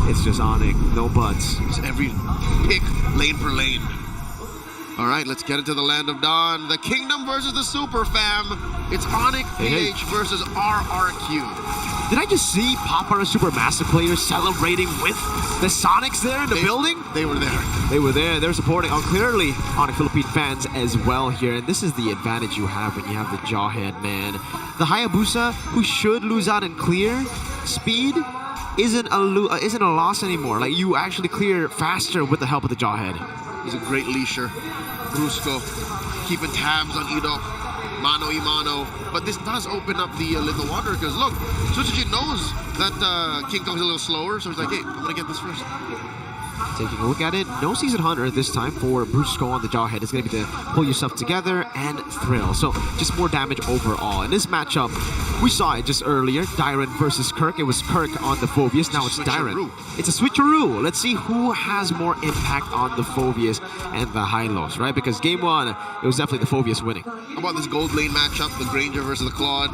It's just ONIC, no buts. It's every pick, lane for lane. All right, let's get into the land of Dawn. The Kingdom versus the Super Fam. It's ONIC PH versus RRQ. Did I just see Papa Supermassive players celebrating with the Sonics there in the building? They were there. They were there. They're supporting clearly ONIC Philippine fans as well here. And this is the advantage you have when you have the Jawhead, man. The Hayabusa, who should lose out in clear speed, isn't a loss anymore. Like, you actually clear faster with the help of the Jawhead. He's a great leasher. Brusco keeping tabs on INDO. Mano y mano. But this does open up the Little Wanderer because look, Tsuchijin knows that King Kong's a little slower, so he's like, hey, I'm gonna get this first. Taking a look at it, no Season Hunter this time for Brusco on the Jawhead. It's going to be to pull yourself together and thrill. So just more damage overall. In this matchup, we saw it just earlier, Dyron versus Kirk. It was Kirk on the Phoveus, now it's Dyron. It's a switcheroo. Let's see who has more impact on the Phoveus and the Hylos, right? Because game one, it was definitely the Phoveus winning. How about this gold lane matchup, the Granger versus the Claude?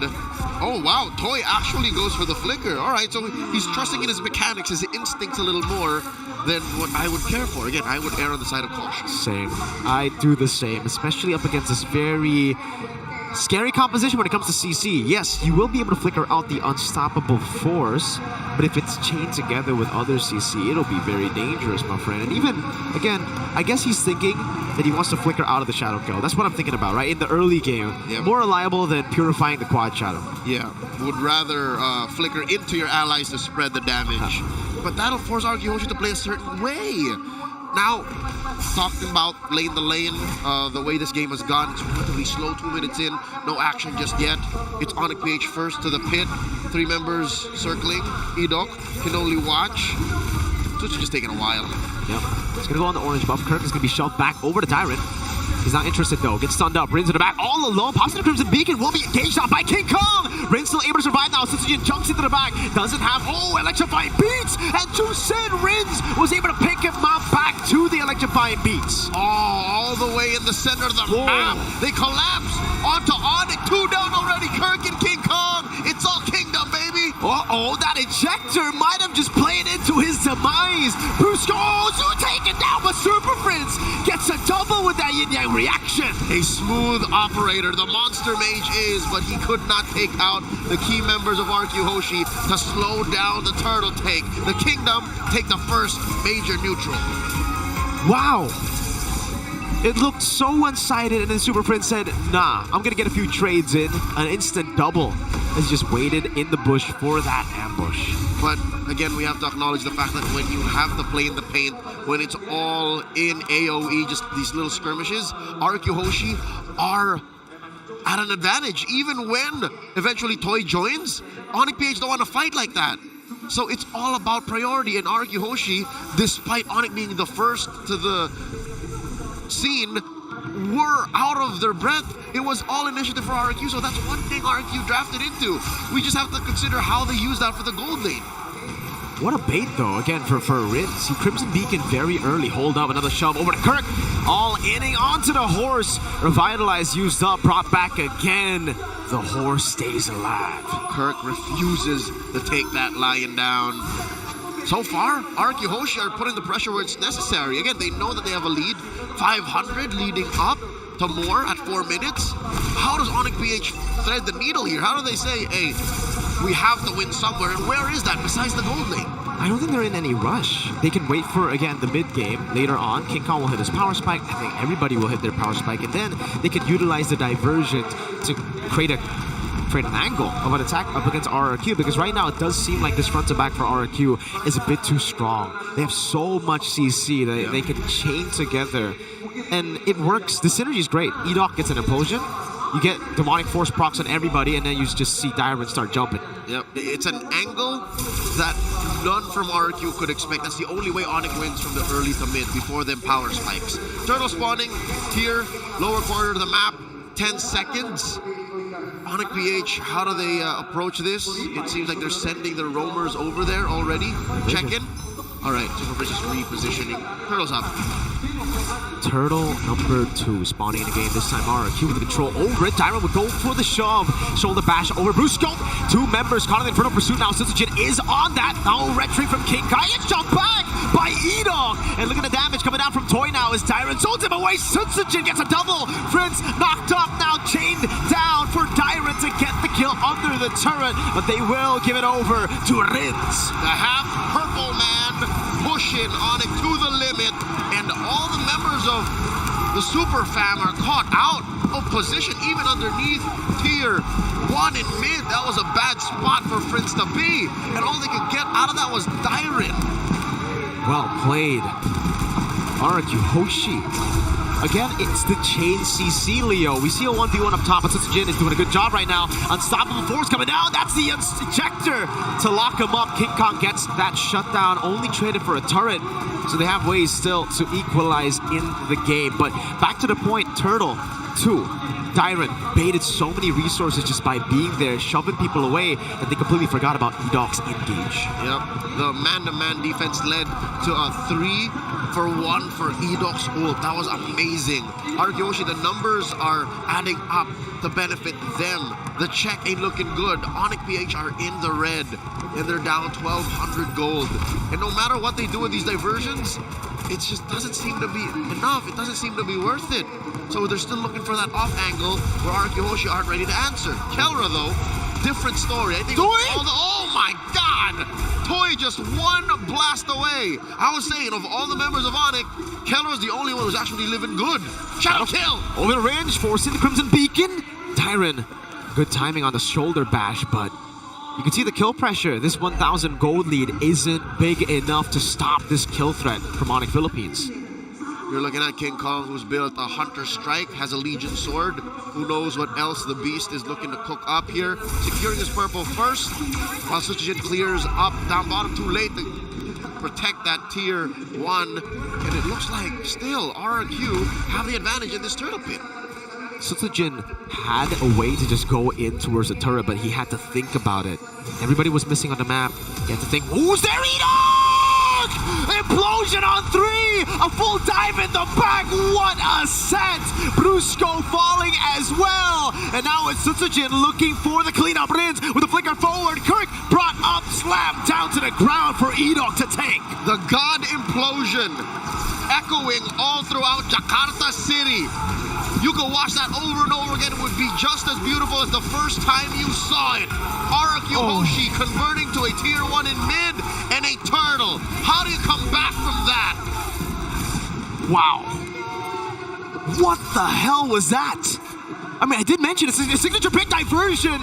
Oh wow, Toy actually goes for the flicker. All right, so he's trusting in his mechanics, his instincts a little more than what I would care for. Again, I would err on the side of caution. Same. I do the same, especially up against this very scary composition when it comes to CC. Yes, you will be able to flicker out the unstoppable force, but if it's chained together with other CC, it'll be very dangerous, my friend. And even, again, I guess he's thinking that he wants to flicker out of the Shadow Kill. That's what I'm thinking about, right? In the early game, more reliable than purifying the quad Shadow. Yeah, would rather flicker into your allies to spread the damage. But that'll force RRQ to play a certain way. Now, talking about lane to lane, the way this game has gone, it's relatively slow, 2 minutes in, no action just yet. It's ONIC PH first to the pit, 3 members circling. Edok can only watch. So it's just taking a while. Yep. It's gonna go on the orange buff. Kirk is gonna be shoved back over to Tyrant. He's not interested though. Gets stunned up. Rins in the back all alone. Pops in the Crimson Beacon. Will be engaged on by King Kong. Rin's still able to survive now. Tsuchijin jumps into the back. Doesn't have, electrifying beats. And to send Rins was able to pick him up back to the electrifying beats. Oh, all the way in the center of the map. They collapse onto ONIC. 2 down already. Kirk and King Kong. It's all Kingdom, baby. Uh-oh, that ejector might have just played into his demise. Brusco, taken down, but Super Prince gets a double with that yin-yang reaction. A smooth operator, the monster mage is, but he could not take out the key members of RRQ HOSHI to slow down the turtle take. The Kingdom take the first major neutral. Wow. It looked so one-sided, and then Super Prince said, nah, I'm gonna get a few trades in. An instant double as he just waited in the bush for that ambush. But again, we have to acknowledge the fact that when you have to play in the paint, when it's all in AoE, just these little skirmishes, RRQ HOSHI are at an advantage. Even when eventually Toy joins, ONIC PH don't want to fight like that. So it's all about priority, and RRQ HOSHI, despite ONIC being the first to the scene, were out of their breath. It was all initiative for RRQ, so that's one thing RRQ drafted into. We just have to consider how they use that for the gold lane. What a bait though, again, for Rins. See Crimson Beacon very early, hold up, another shove over to Kirk. All inning onto the horse. Revitalize used up, brought back again. The horse stays alive. Kirk refuses to take that lion down. So far, RRQ HOSHI are putting the pressure where it's necessary. Again, they know that they have a lead. 500 leading up to more at 4 minutes. How does ONIC PH thread the needle here? How do they say, hey, we have to win somewhere, and where is that besides the gold lane? I don't think they're in any rush. They can wait for, again, the mid game. Later on, King Kong will hit his power spike. I think everybody will hit their power spike, and then they can utilize the diversion to create an angle of an attack up against RRQ, because right now it does seem like this front to back for RRQ is a bit too strong. They have so much CC that they can chain together, and it works. The synergy is great. Edok gets an implosion. You get demonic force procs on everybody, and then you just see Diamond start jumping. Yep, it's an angle that none from RRQ could expect. That's the only way ONIC wins from the early to mid before them power spikes. Turtle spawning here, lower corner of the map, 10 seconds. ONIC PH, how do they approach this? It seems like they're sending their roamers over there already. Check in. All right, Super Prince is repositioning. Turtle's up. Turtle number 2 spawning in the game. This time RRQ with the control over it. Dyron would go for the shove. Shoulder bash over Brusco. 2 members caught in the Infernal Pursuit now. Sitsujin is on that. No retreat from King Kai. It's jumped back by Edog. And look at the damage coming down from Toy now as Dyron zones him away. Sitsujin gets a double. Prince knocked off now. Chained down for Dyron to get the kill under the turret. But they will give it over to Rins. The half-purple man pushing ONIC to the limit. And all the members of the Super Fam are caught out of position, even underneath tier 1 in mid. That was a bad spot for Prince to be. And all they could get out of that was Dyron. Well played. RRQ HOSHI. Again, it's the chain CC, Leo. We see a 1v1 up top, but Sitsujin is doing a good job right now. Unstoppable force coming down. That's the ejector to lock him up. King Kong gets that shutdown, only traded for a turret. So they have ways still to equalize in the game. But back to the point, Turtle 2. Dyron baited so many resources just by being there, shoving people away, that they completely forgot about Edog's engage. Yep, the man-to-man defense led to a 3-for-1 for Edog's ult. That was amazing. RRQ, the numbers are adding up to benefit them. The check ain't looking good. ONIC PH are in the red, and they're down 1,200 gold. And no matter what they do with these diversions, it just doesn't seem to be enough. It doesn't seem to be worth it. So they're still looking for that off angle where RRQ aren't ready to answer. Kelra, though, different story. I think oh my God! Toy just one blast away. I was saying, of all the members of ONIC, Kelra's the only one who's actually living good. Shadow kill! Over the range, forcing the Crimson Beacon. Dyron, good timing on the shoulder bash, but you can see the kill pressure. This 1,000 gold lead isn't big enough to stop this kill threat from ONIC Philippines. You're looking at King Kong, who's built a Hunter Strike, has a Legion Sword. Who knows what else the Beast is looking to cook up here. Securing his purple first, while Sitsujin clears up down bottom too late to protect that tier 1. And it looks like still RRQ have the advantage in this turtle pit. Sitsujin had a way to just go in towards the turret, but he had to think about it. Everybody was missing on the map. He had to think, who's there, Edog? Implosion on 3! A full dive in the back! What a set! Brusco falling as well! And now it's Sitsujin looking for the cleanup. Rins with a flicker forward. Kirk brought up, slammed down to the ground for Edog to take. The God Implosion echoing all throughout Jakarta City. You can watch that over and over again. It would be just as beautiful as the first time you saw it. RRQ HOSHI converting to a tier 1 in mid and a turtle. How do you come back from that? Wow. What the hell was that? I mean, I did mention it's a signature pick diversion.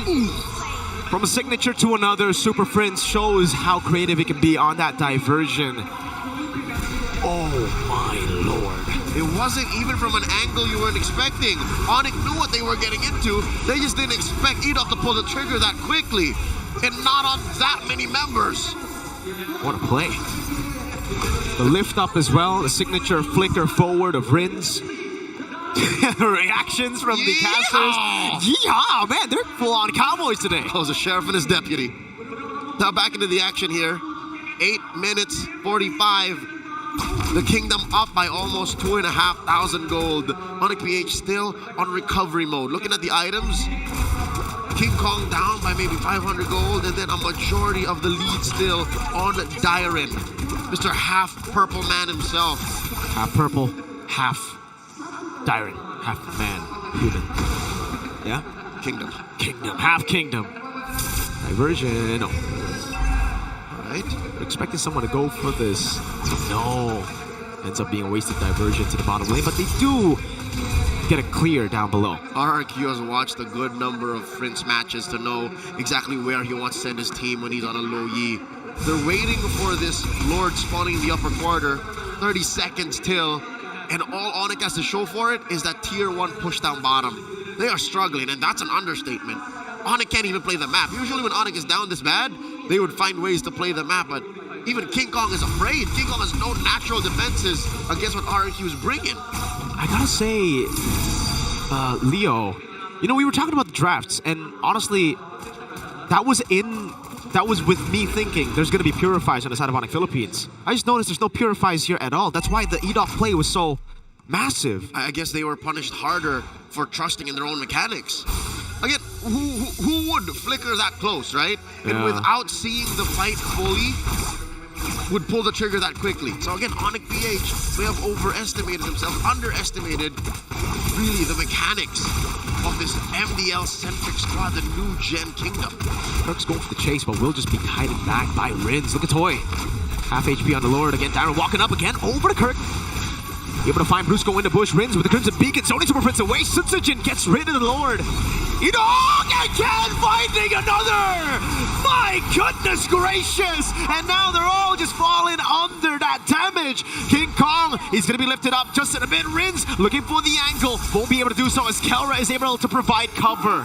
From a signature to another, Super Prince shows how creative it can be on that diversion. Oh my lord. It wasn't even from an angle you weren't expecting. ONIC knew what they were getting into. They just didn't expect Edog to pull the trigger that quickly. And not on that many members. What a play. The lift up as well, the signature flicker forward of Rins. Reactions from the casters. Yeehaw, man, they're full on Cowboys today. That was a sheriff and his deputy. Now back into the action here. 8 minutes 45. The Kingdom up by almost 2,500 gold. ONIC PH still on recovery mode. Looking at the items, King Kong down by maybe 500 gold, and then a majority of the lead still on Dyron. Mr. Half Purple Man himself. Half purple, half Dyron, half man, human. Yeah? Kingdom. Kingdom, half kingdom. Diversion. Right? Expecting someone to go for this. No. Ends up being a wasted diversion to the bottom lane, but they do get a clear down below. RRQ has watched a good number of Prince matches to know exactly where he wants to send his team when he's on a low Yi. They're waiting for this Lord spawning in the upper quarter. 30 seconds till. And all ONIC has to show for it is that tier 1 push down bottom. They are struggling, and that's an understatement. ONIC can't even play the map. Usually when ONIC is down this bad, they would find ways to play the map, but even King Kong is afraid. King Kong has no natural defenses against what RRQ is bringing. I gotta say, Leo, you know, we were talking about the drafts, and honestly, that was in that was with me thinking there's going to be purifiers on the side of ONIC Philippines. I just noticed there's no purifiers here at all. That's why the EDOC play was so massive. I guess they were punished harder for trusting in their own mechanics. Again, who would flicker that close, right? And Yeah. without seeing the fight fully, would pull the trigger that quickly. So again, ONIC PH may have overestimated themselves, underestimated really the mechanics of this MDL-centric squad, the new gen kingdom. Kirk's going for the chase, but will just be guided back by Rins. Look at Toy. Half HP on the Lord again. Darren walking up again over to Kirk. Able to find Brusco in the bush. Rins with the Crimson Beacon. Sony Super Prince away. Sutsujin gets rid of the Lord. EDOC again finding another! My goodness gracious! And now they're all just falling under that damage. King Kong, he's going to be lifted up just in a bit. Rins looking for the angle. Won't be able to do so as Kelra is able to provide cover.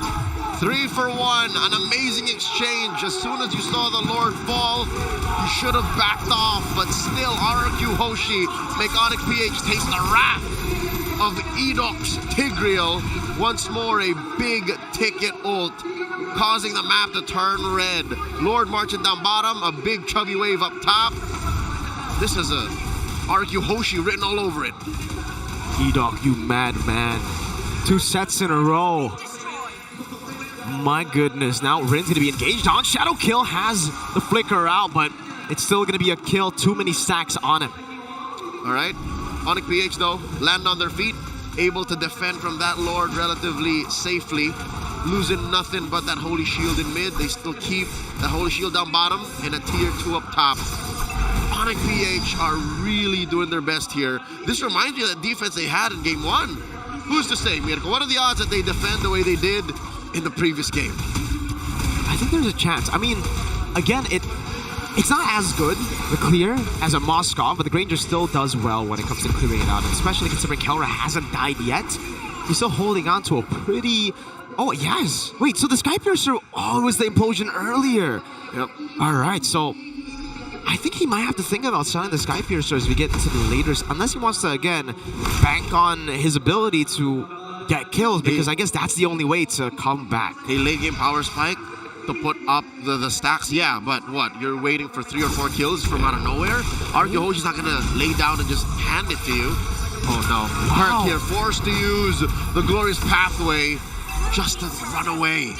3 for 1, an amazing exchange. As soon as you saw the Lord fall, you should have backed off, but still RRQ HOSHI make ONIC PH taste the wrath of EDOC's Tigreal. Once more a big ticket ult, causing the map to turn red. Lord marching down bottom, a big chubby wave up top. This is a RRQ HOSHI written all over it. EDOC, you madman. 2 sets in a row. My goodness, now Rin's gonna be engaged on. Shadow Kill has the flicker out, but it's still gonna be a kill. Too many stacks on him. All right, ONIC PH though, land on their feet, able to defend from that Lord relatively safely, losing nothing but that Holy Shield in mid. They still keep that Holy Shield down bottom and a tier 2 up top. ONIC PH are really doing their best here. This reminds me of that defense they had in game 1. Who's to say, Mirko? What are the odds that they defend the way they did in the previous game? I think there's a chance. I mean, again, it's not as good, the clear, as a Moskov, but the Granger still does well when it comes to clearing it out, and especially considering Kelra hasn't died yet. He's still holding on to a pretty... Oh, yes. Wait, so the Sky Piercer... Oh, it was the implosion earlier. Yep. All right, so I think he might have to think about selling the Sky Piercer as we get into the later... Unless he wants to, again, bank on his ability to get kills, because I guess that's the only way to come back. A late game power spike to put up the stacks, yeah, but what? You're waiting for 3 or 4 kills from out of nowhere? RRQ HOSHI's not gonna lay down and just hand it to you. Oh no. Wow. Kirk here forced to use the glorious pathway just to run away.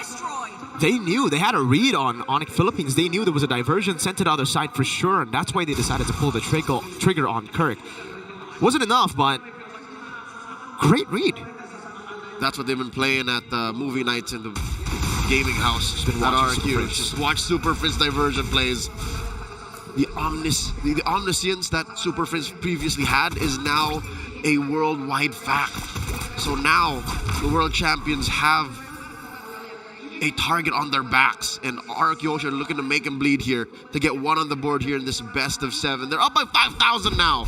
They knew, they had a read on ONIC Philippines. They knew there was a diversion sent to the other side for sure, and that's why they decided to pull the trigger on Kirk. Wasn't enough, but great read. That's what they've been playing at the movie nights in the gaming house Just been at watching Super RRQ. Prince. Just watch Super Prince diversion plays. The omniscience that Super Prince previously had is now a worldwide fact. So now the world champions have a target on their backs, and RRQ HOSHI are looking to make him bleed here to get 1 on the board here in this best of 7. They're up by 5,000 now.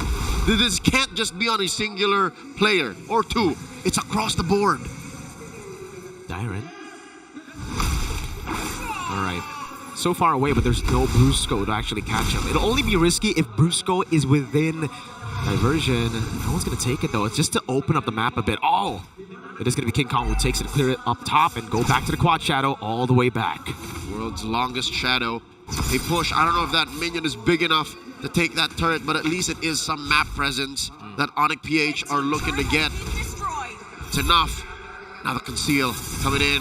This can't just be on a singular player or 2. It's across the board. Darren. All right. So far away, but there's no Brusco to actually catch him. It'll only be risky if Brusco is within diversion. No one's going to take it, though. It's just to open up the map a bit. Oh! It is going to be King Kong who takes it, clear it up top, and go back to the quad shadow all the way back. World's longest shadow. A push. I don't know if that minion is big enough to take that turret, but at least it is some map presence that ONIC PH are looking to get. It's enough. Now the conceal coming in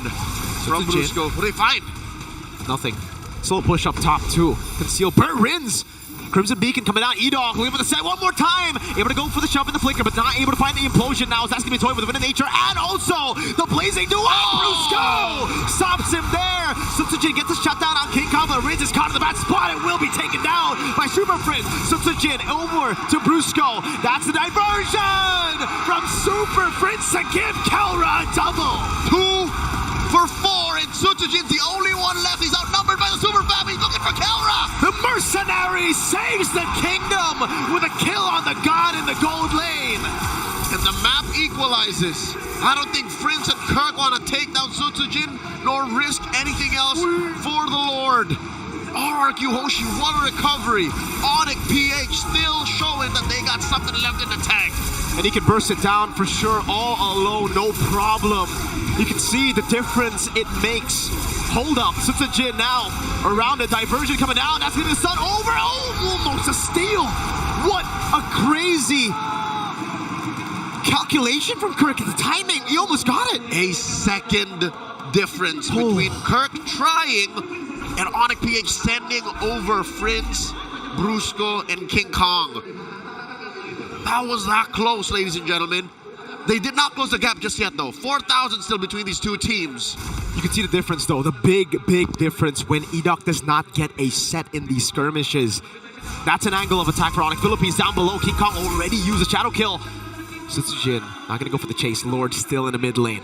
from Brusco. What do they find? Nothing. Slow push up top, too. Conceal. Burt Rins. Crimson Beacon coming out. EDOC able to set one more time. Able to go for the shove in the flicker, but not able to find the implosion now. That's going to be toyed with the Wind of Nature. And also the blazing duel. Brusco stops him there. Sutsujin gets the shutdown on King Kong. Rins is caught in the bad spot and will be taken down by Super Prince. Sutsujin over to Brusco. That's the diversion from Super Prince to give Kelra a double. 2 for 4, and Sutsujin's the only one left. He's outnumbered by the Super Fam. He's looking for Kelra. The mercenary saves the kingdom with a kill on the god in the gold lane. And the map equalizes. I don't think Prince and Kirk want to take down Sutsujin nor risk anything else for the Lord. RRQ HOSHI, what a recovery. ONIC PH still showing that they got something left in the tank. And he can burst it down for sure, all alone, no problem. You can see the difference it makes. hold up. Sutsujin now around a diversion coming down. That's going to be the sun over. Oh, almost a steal. What a crazy calculation from Kirk. The timing, he almost got it. A second difference between Kirk trying and ONIC PH sending over Prince, Brusco, and King Kong. That was that close, ladies and gentlemen. They did not close the gap just yet, though. 4,000 still between these two teams. You can see the difference, though. The big, big difference when EDOC does not get a set in these skirmishes. That's an angle of attack for ONIC Philippines. Down below, King Kong already used a shadow kill. Sutsujin not going to go for the chase. Lord still in the mid lane.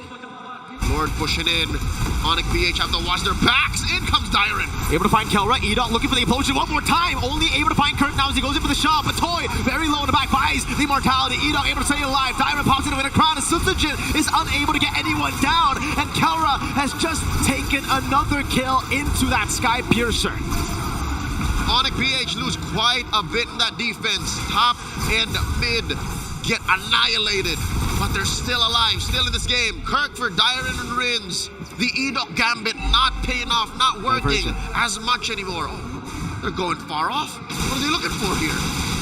Lord pushing in. ONIC PH have to watch their backs. In comes Dyron. Able to find Kelra. EDOC looking for the implosion one more time. Only able to find Kirk now as he goes in for the shot. But Toy very low in the back buys the immortality. EDOC able to stay alive. Dyron pops into a crowd. And Sutsujin is unable to get anyone down. And Kelra has just taken another kill into that Sky Piercer. ONIC PH lose quite a bit in that defense. Top and mid get annihilated, but they're still alive, still in this game. Kirk for Dyron and Rins. The EDOC gambit not paying off, not working as much anymore. Oh, they're going far off. What are they looking for here?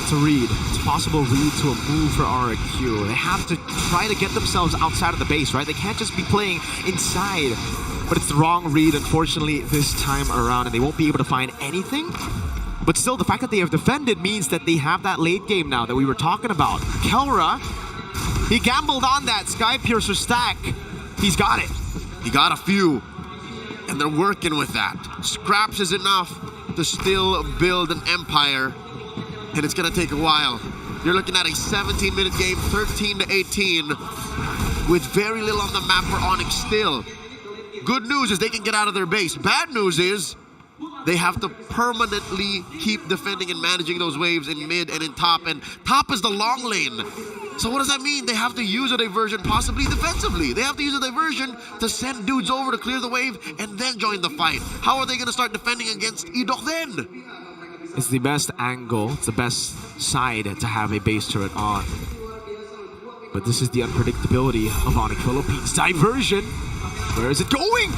It's a read. It's a possible read to a move for RRQ. They have to try to get themselves outside of the base, right? They can't just be playing inside. But it's the wrong read, unfortunately, this time around, and they won't be able to find anything. But still, the fact that they have defended means that they have that late game now that we were talking about. Kelra, he gambled on that Sky Piercer stack. He's got it. He got a few, and they're working with that. Scraps is enough to still build an empire, and it's gonna take a while. You're looking at a 17-minute game, 13-18, with very little on the map for ONIC still. Good news is they can get out of their base. Bad news is they have to permanently keep defending and managing those waves in mid and in top, and top is the long lane. So what does that mean? They have to use a diversion, possibly defensively. They have to use a diversion to send dudes over to clear the wave and then join the fight. How are they going to start defending against EDOC then? It's the best angle, it's the best side to have a base turret on. But this is the unpredictability of ONIC Philippines. Diversion. Where is it going?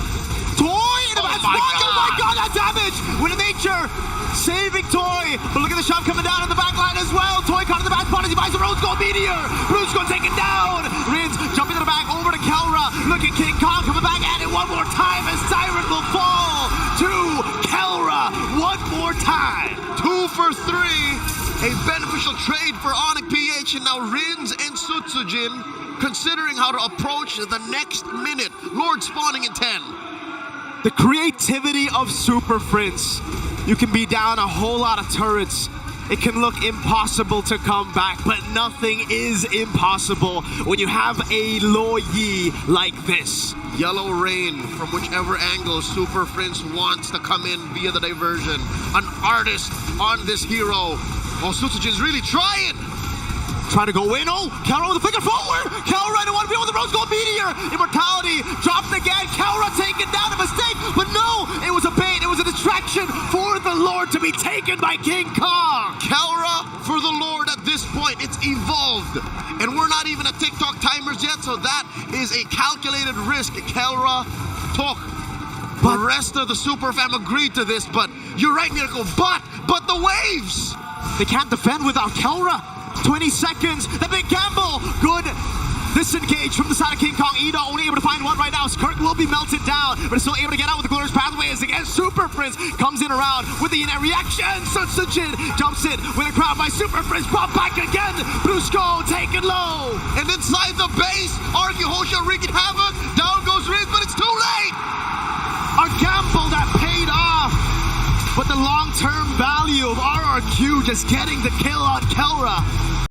Toy in the back. Oh my god, that damage! Winner Nature saving Toy. But look at the shot coming down in the back line as well. Toy caught in the back spot as he buys the Rose Gold Meteor. Bruce going to take it down. Rins jumping to the back over to Kelra. Look at King Kong coming back at it one more time as Siren will fall to Kelra one more time. 2 for 3. A beneficial trade for ONIC PH, and now Rins and Sutsujin considering how to approach the next minute. Lord spawning in 10. The creativity of Super Prince. You can be down a whole lot of turrets. It can look impossible to come back, but nothing is impossible when you have a Lo Yi like this. Yellow rain from whichever angle Super Prince wants to come in via the diversion. An artist on this hero. Oh, Sutsujin's really trying. Trying to go in. Oh, Kelra with the flicker forward. Kelra in 1v1 with the Rose Gold Meteor. Immortality dropped again. Kelra taken down. A mistake, but no, it was a bait. It was a distraction for the Lord to be taken by King Kong. Kelra for the Lord at this point. It's evolved. And we're not even at TikTok timers yet, so that is a calculated risk Kelra took. The rest of the Super Fam agreed to this, but you're right, Miracle. But the waves. They can't defend without Kelra. 20 seconds, the big gamble. Good disengage from the side of King Kong. EDO only able to find one right now. Kirk will be melted down, but is still able to get out with the glorious pathway as again Super Prince comes in around with the reaction. Sutsujin jumps in with a crowd by Super Prince. Pop back again. Brusco taken low. And inside the base, RRQ HOSHI wreaking havoc. Down goes Riz, but it's too late. A gamble that paid off. But the long-term value of RRQ just getting the kill on Kelra